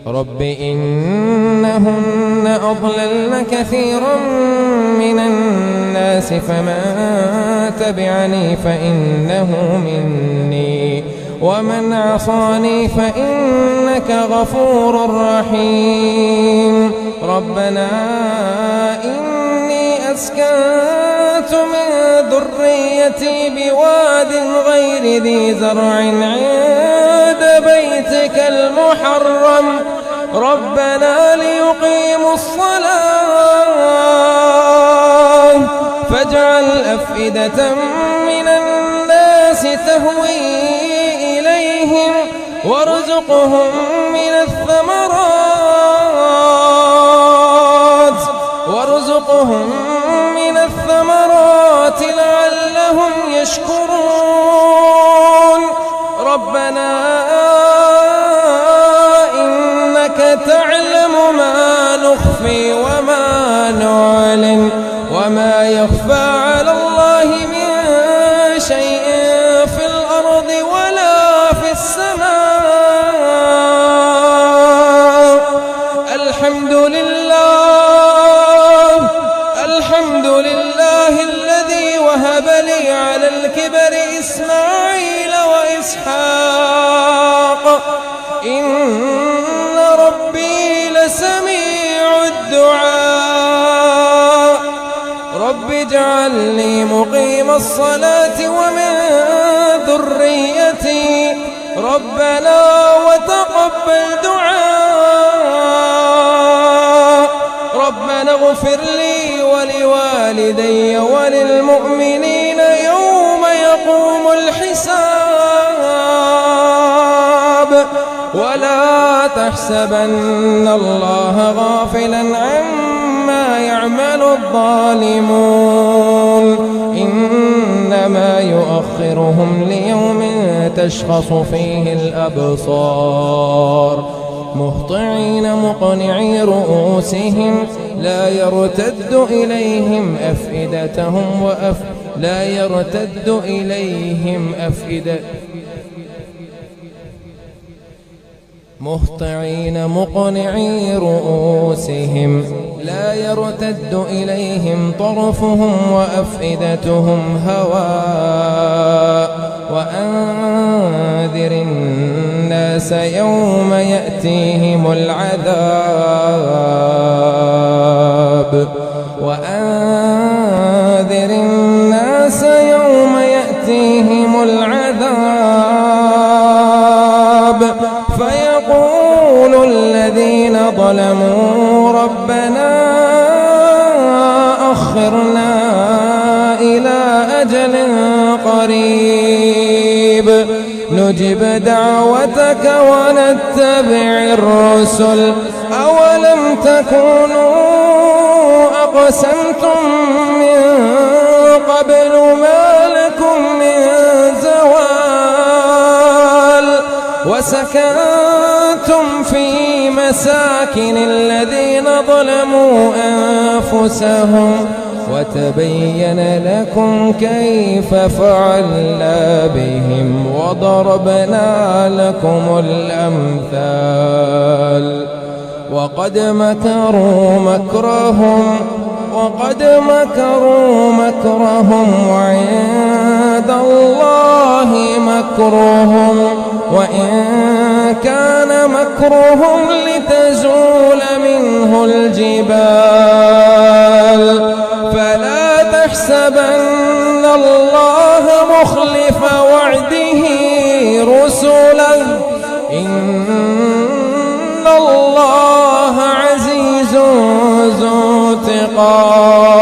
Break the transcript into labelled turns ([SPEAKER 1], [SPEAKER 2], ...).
[SPEAKER 1] رب إنهن أضللن كثيرا من الناس فمن تبعني فإنه مني ومن عصاني فإنك غفور رحيم ربنا إني أسكنت من ذريتي بواد غير ذي زرع عند بيتك المحرم ربنا ليقيموا الصلاة فاجعل أفئدة من الناس تهوي إليهم وارزقهم من الثمرات لعلهم يشكرون ربنا إنك تعلم ما نخفي وما نعلن وما يخفى على الله من شيء في الأرض ولا في السماء الحمد لله الذي وهب لي على الكبر إسماعيل وإسحاق إن ربي لسميع الدعاء رب اجعلني مقيم الصلاة ومن ذريتي ربنا وتقبل دعاء ربنا اغفر لي ولوالدي وللمؤمنين يوم يقوم الحساب ولا تحسبن الله غافلا عما يعمل الظالمون إنما يؤخرهم ليوم تشخص فيه الأبصار مهطعين مقنعي رؤوسهم لا يرتد إليهم مهطعين مقنعي رؤوسهم لا يرتد إليهم طرفهم وأفئدتهم هواء وأنذر الناس يوم يأتيهم العذاب فيقول الذين ظلموا ربنا أخرنا إلى أجل قريب نجب دعوتك ونتبع الرسل أولم تكونوا أقسمتم من قبل ما لكم من زوال وسكنتم في مساكن الذين ظلموا أنفسهم وتبين لكم كيف فعلنا بهم وضربنا لكم الأمثال وقد مكروا مكرهم وعند الله مكرهم وإن كان مكرهم لتزول منه الجبال فلا تحسبن الله مخلف وعده رسله إن الله عزيز ذو انتقام